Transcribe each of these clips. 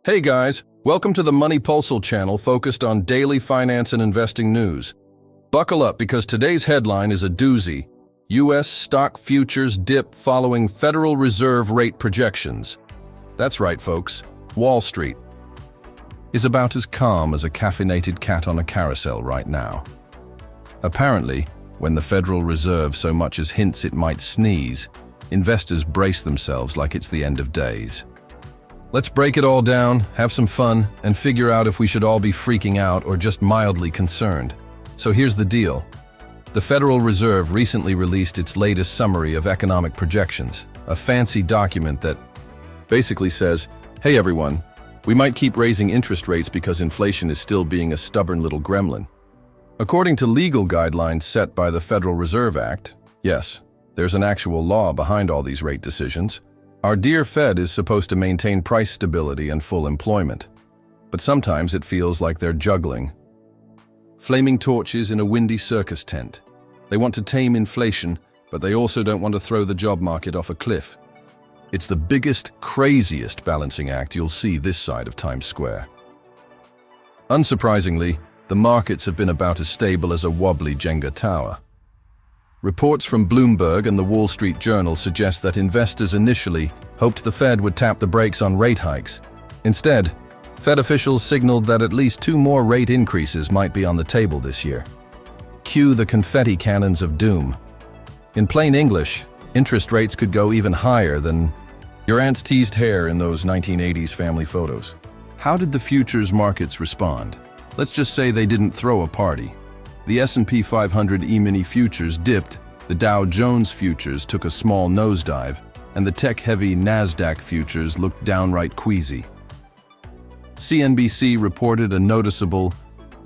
Hey guys, welcome to the Money Pulsal channel focused on daily finance and investing news. Buckle up because today's headline is a doozy. U.S. stock futures dip following Federal Reserve rate projections. That's right, folks. Wall Street is about as calm as a caffeinated cat on a carousel right now. Apparently, when the Federal Reserve so much as hints it might sneeze, investors brace themselves like it's the end of days. Let's break it all down, have some fun, and figure out if we should all be freaking out or just mildly concerned. So here's the deal. The Federal Reserve recently released its latest summary of economic projections, a fancy document that basically says, hey everyone, we might keep raising interest rates because inflation is still being a stubborn little gremlin. According to legal guidelines set by the Federal Reserve Act, yes, there's an actual law behind all these rate decisions. Our dear Fed is supposed to maintain price stability and full employment. But sometimes it feels like they're juggling flaming torches in a windy circus tent. They want to tame inflation, but they also don't want to throw the job market off a cliff. It's the biggest, craziest balancing act you'll see this side of Times Square. Unsurprisingly, the markets have been about as stable as a wobbly Jenga tower. Reports from Bloomberg and the Wall Street Journal suggest that investors initially hoped the Fed would tap the brakes on rate hikes. Instead, Fed officials signaled that at least 2 more rate increases might be on the table this year. Cue the confetti cannons of doom. In plain English, interest rates could go even higher than your aunt's teased hair in those 1980s family photos. How did the futures markets respond? Let's just say they didn't throw a party. The S&P 500 E-mini futures dipped, the Dow Jones futures took a small nosedive, and the tech-heavy Nasdaq futures looked downright queasy. CNBC reported a noticeable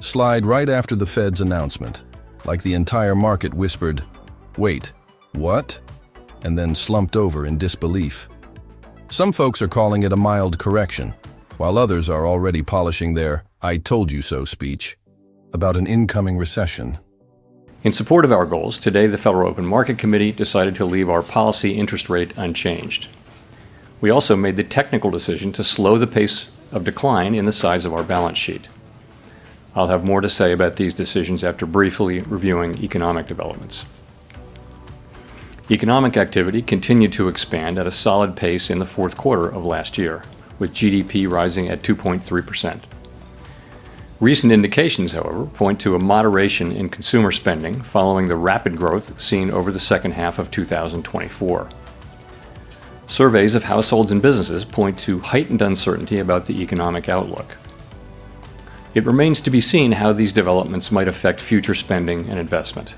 slide right after the Fed's announcement, like the entire market whispered, "Wait, what?" and then slumped over in disbelief. Some folks are calling it a mild correction, while others are already polishing their "I told you so" speech about an incoming recession. In support of our goals, today the Federal Open Market Committee decided to leave our policy interest rate unchanged. We also made the technical decision to slow the pace of decline in the size of our balance sheet. I'll have more to say about these decisions after briefly reviewing economic developments. Economic activity continued to expand at a solid pace in the fourth quarter of last year, with GDP rising at 2.3%. Recent indications, however, point to a moderation in consumer spending following the rapid growth seen over the second half of 2024. Surveys of households and businesses point to heightened uncertainty about the economic outlook. It remains to be seen how these developments might affect future spending and investment.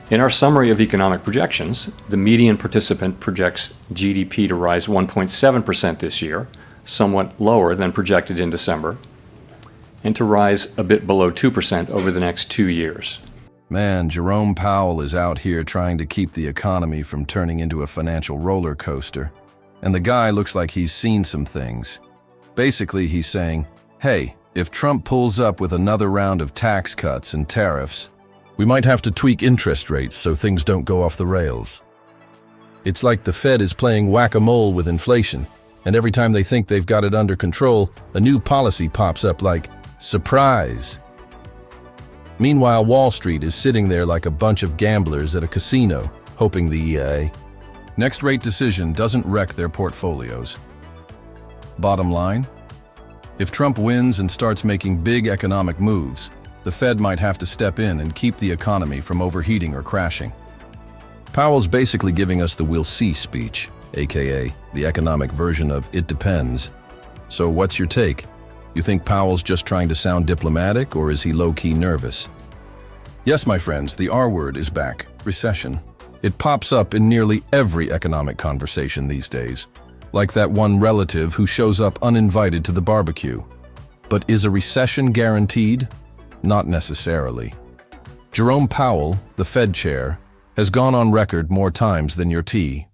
In our summary of economic projections, the median participant projects GDP to rise 1.7% this year, somewhat lower than projected in December, and to rise a bit below 2% over the next 2 years. Man, Jerome Powell is out here trying to keep the economy from turning into a financial roller coaster. And the guy looks like he's seen some things. Basically, he's saying, hey, if Trump pulls up with another round of tax cuts and tariffs, we might have to tweak interest rates so things don't go off the rails. It's like the Fed is playing whack-a-mole with inflation, and every time they think they've got it under control, a new policy pops up like, surprise! Meanwhile, Wall Street is sitting there like a bunch of gamblers at a casino, hoping the next rate decision doesn't wreck their portfolios. Bottom line? If Trump wins and starts making big economic moves, the Fed might have to step in and keep the economy from overheating or crashing. Powell's basically giving us the "we'll see" speech, aka the economic version of "it depends." So what's your take? You think Powell's just trying to sound diplomatic, or is he low-key nervous? Yes, my friends, the R word is back, recession. It pops up in nearly every economic conversation these days, like that one relative who shows up uninvited to the barbecue. But is a recession guaranteed? Not necessarily. Jerome Powell, the Fed chair, has gone on record more times than your tea.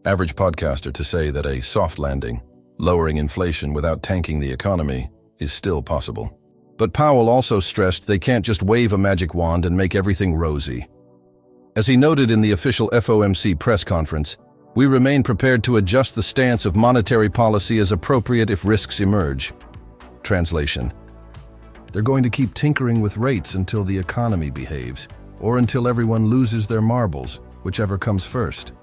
Average podcaster to say that a soft landing, lowering inflation without tanking the economy, is still possible. But Powell also stressed they can't just wave a magic wand and make everything rosy. As he noted in the official FOMC press conference, We remain prepared to adjust the stance of monetary policy as appropriate if risks emerge. Translation: they're going to keep tinkering with rates until the economy behaves, or until everyone loses their marbles, whichever comes first.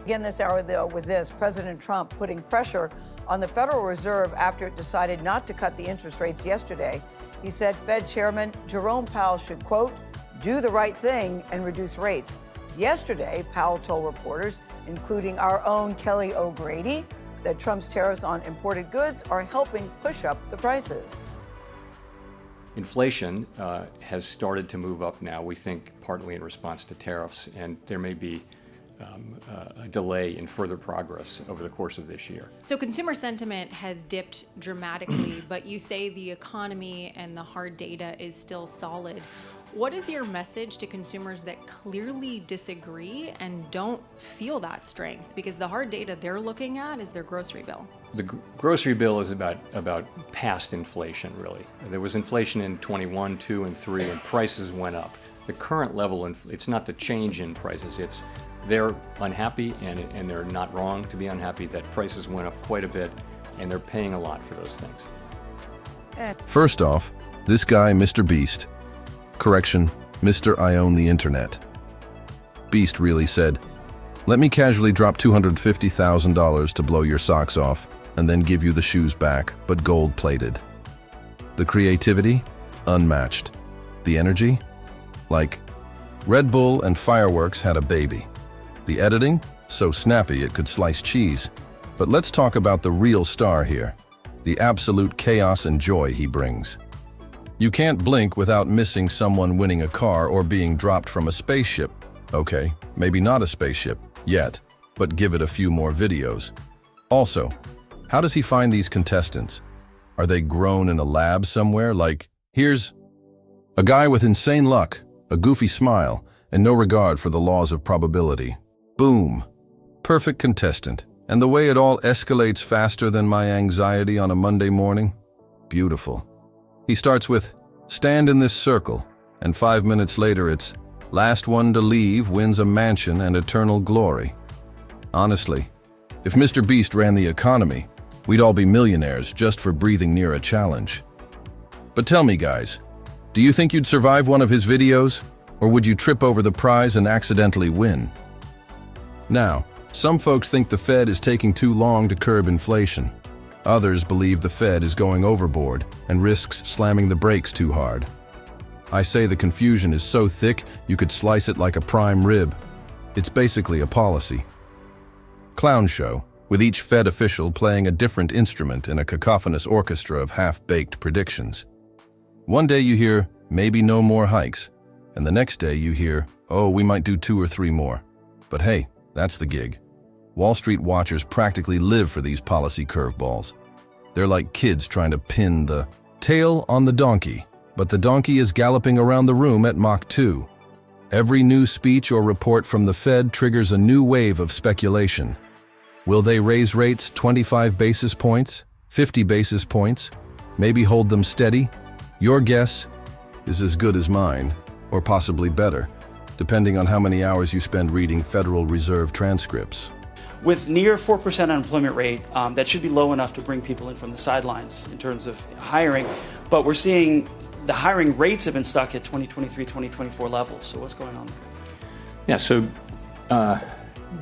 Again this hour, though, with this, President Trump putting pressure on the Federal Reserve after it decided not to cut the interest rates yesterday. He said Fed Chairman Jerome Powell should, quote, do the right thing and reduce rates. Yesterday, Powell told reporters, including our own Kelly O'Grady, that Trump's tariffs on imported goods are helping push up the prices. Inflation has started to move up now, we think partly in response to tariffs, and there may be a delay in further progress over the course of this year. So consumer sentiment has dipped dramatically, but you say the economy and the hard data is still solid. What is your message to consumers that clearly disagree and don't feel that strength? Because the hard data they're looking at is their grocery bill. The grocery bill is about past inflation, really. There was inflation in 21, 2, and 3, and prices went up. The current level, it's not the change in prices, it's they're unhappy, and they're not wrong to be unhappy that prices went up quite a bit, and they're paying a lot for those things. First off, this guy, Mr. Beast. Correction, Mr. I own the internet. Beast really said, let me casually drop $250,000 to blow your socks off and then give you the shoes back, but gold-plated. The creativity? Unmatched. The energy? Like, Red Bull and fireworks had a baby. The editing? So snappy it could slice cheese. But let's talk about the real star here. The absolute chaos and joy he brings. You can't blink without missing someone winning a car or being dropped from a spaceship. Okay, maybe not a spaceship, yet, but give it a few more videos. Also, how does he find these contestants? Are they grown in a lab somewhere? Like, here's a guy with insane luck, a goofy smile, and no regard for the laws of probability. Boom. Perfect contestant. And the way it all escalates faster than my anxiety on a Monday morning? Beautiful. He starts with, stand in this circle, and 5 minutes later it's, last one to leave wins a mansion and eternal glory. Honestly, if Mr. Beast ran the economy, we'd all be millionaires just for breathing near a challenge. But tell me, guys, do you think you'd survive one of his videos? Or would you trip over the prize and accidentally win? Now, some folks think the Fed is taking too long to curb inflation. Others believe the Fed is going overboard and risks slamming the brakes too hard. I say the confusion is so thick you could slice it like a prime rib. It's basically a policy clown show, with each Fed official playing a different instrument in a cacophonous orchestra of half-baked predictions. One day you hear, maybe no more hikes, and the next day you hear, oh, we might do 2 or 3 more. But hey, that's the gig. Wall Street watchers practically live for these policy curveballs. They're like kids trying to pin the tail on the donkey, but the donkey is galloping around the room at Mach 2. Every new speech or report from the Fed triggers a new wave of speculation. Will they raise rates 25 basis points, 50 basis points, maybe hold them steady? Your guess is as good as mine, or possibly better, depending on how many hours you spend reading Federal Reserve transcripts. With near 4% unemployment rate, that should be low enough to bring people in from the sidelines in terms of hiring. But we're seeing the hiring rates have been stuck at 2023, 2024 levels. So what's going on there? Yeah, so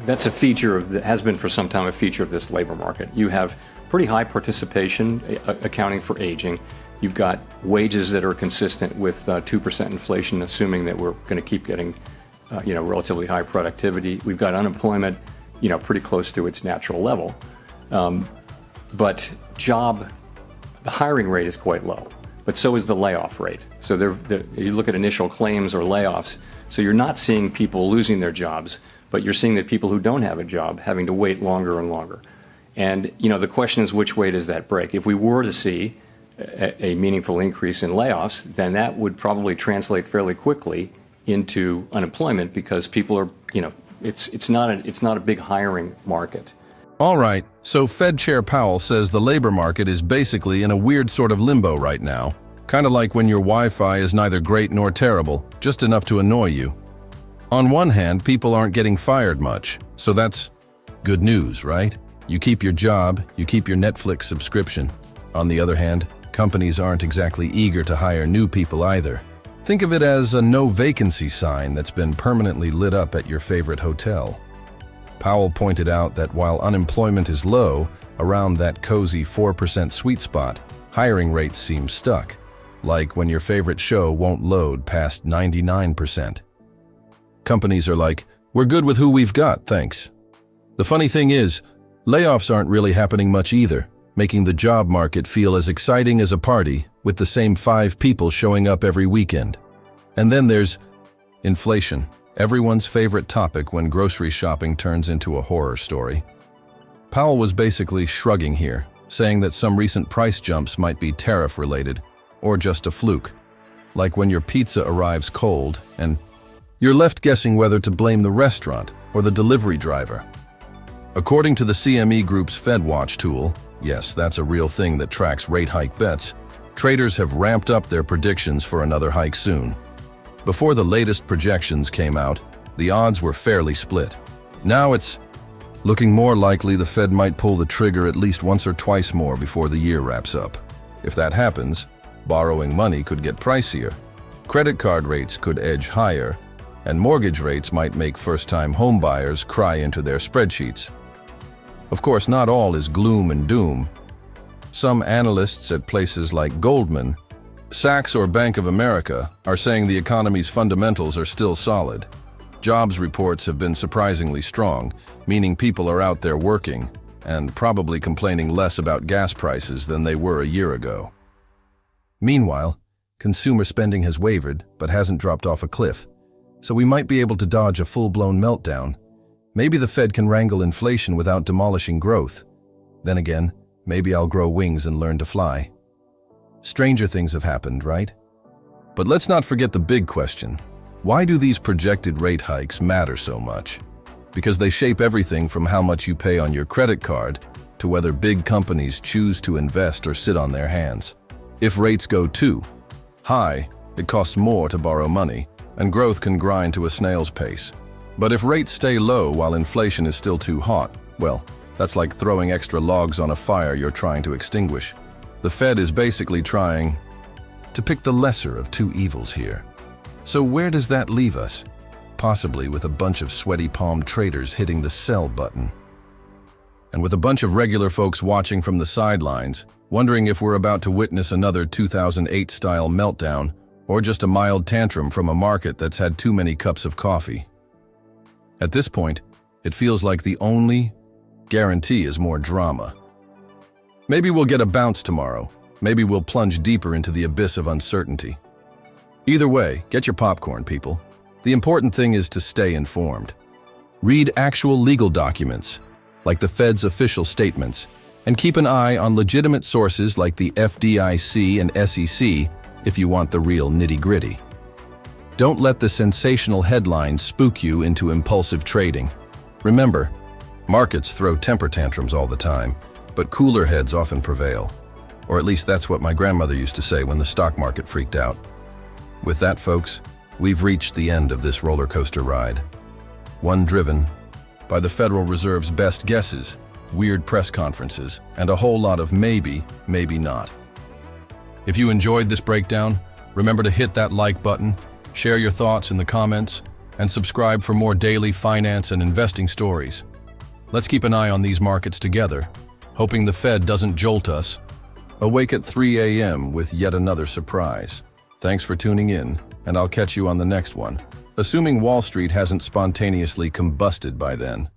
that's a feature of has been for some time a feature of this labor market. You have pretty high participation accounting for aging. You've got wages that are consistent with 2% inflation, assuming that we're going to keep getting relatively high productivity. We've got unemployment pretty close to its natural level. But the hiring rate is quite low, but so is the layoff rate. So you look at initial claims or layoffs, so you're not seeing people losing their jobs, but you're seeing that people who don't have a job having to wait longer and longer. And the question is, which way does that break? If we were to see a meaningful increase in layoffs, then that would probably translate fairly quickly into unemployment because people are, it's not a big hiring market. All right, so Fed Chair Powell says the labor market is basically in a weird sort of limbo right now. Kind of like when your Wi-Fi is neither great nor terrible, just enough to annoy you. On one hand, people aren't getting fired much, so that's Good news, right? You keep your job, you keep your Netflix subscription. On the other hand, companies aren't exactly eager to hire new people either. Think of it as a no vacancy sign that's been permanently lit up at your favorite hotel. Powell pointed out that while unemployment is low, around that cozy 4% sweet spot, hiring rates seem stuck, like when your favorite show won't load past 99%. Companies are like, "We're good with who we've got, thanks." The funny thing is, layoffs aren't really happening much either, making the job market feel as exciting as a party with the same 5 people showing up every weekend. And then there's inflation, everyone's favorite topic when grocery shopping turns into a horror story. Powell was basically shrugging here, saying that some recent price jumps might be tariff-related, or just a fluke, like when your pizza arrives cold and you're left guessing whether to blame the restaurant or the delivery driver. According to the CME Group's FedWatch tool, yes, that's a real thing that tracks rate hike bets, traders have ramped up their predictions for another hike soon. Before the latest projections came out, the odds were fairly split. Now it's looking more likely the Fed might pull the trigger at least once or twice more before the year wraps up. If that happens, borrowing money could get pricier, credit card rates could edge higher, and mortgage rates might make first-time homebuyers cry into their spreadsheets. Of course, not all is gloom and doom. Some analysts at places like Goldman Sachs or Bank of America are saying the economy's fundamentals are still solid. Jobs reports have been surprisingly strong, meaning people are out there working and probably complaining less about gas prices than they were a year ago. Meanwhile, consumer spending has wavered but hasn't dropped off a cliff, so we might be able to dodge a full-blown meltdown. Maybe the Fed can wrangle inflation without demolishing growth. Then again, maybe I'll grow wings and learn to fly. Stranger things have happened, right? But let's not forget the big question. Why do these projected rate hikes matter so much? Because they shape everything from how much you pay on your credit card to whether big companies choose to invest or sit on their hands. If rates go too high, it costs more to borrow money, and growth can grind to a snail's pace. But if rates stay low while inflation is still too hot, well, that's like throwing extra logs on a fire you're trying to extinguish. The Fed is basically trying to pick the lesser of two evils here. So where does that leave us? Possibly with a bunch of sweaty palm traders hitting the sell button. And with a bunch of regular folks watching from the sidelines, wondering if we're about to witness another 2008-style meltdown or just a mild tantrum from a market that's had too many cups of coffee. At this point, it feels like the only guarantee is more drama. Maybe we'll get a bounce tomorrow. Maybe we'll plunge deeper into the abyss of uncertainty. Either way, get your popcorn, people. The important thing is to stay informed. Read actual legal documents, like the Fed's official statements, and keep an eye on legitimate sources like the FDIC and SEC if you want the real nitty-gritty. Don't let the sensational headlines spook you into impulsive trading. Remember, markets throw temper tantrums all the time, but cooler heads often prevail. Or at least that's what my grandmother used to say when the stock market freaked out. With that, folks, we've reached the end of this roller coaster ride. One driven by the Federal Reserve's best guesses, weird press conferences, and a whole lot of maybe, maybe not. If you enjoyed this breakdown, remember to hit that like button, share your thoughts in the comments, and subscribe for more daily finance and investing stories. Let's keep an eye on these markets together, hoping the Fed doesn't jolt us. Awake at 3 a.m. with yet another surprise. Thanks for tuning in, and I'll catch you on the next one, assuming Wall Street hasn't spontaneously combusted by then.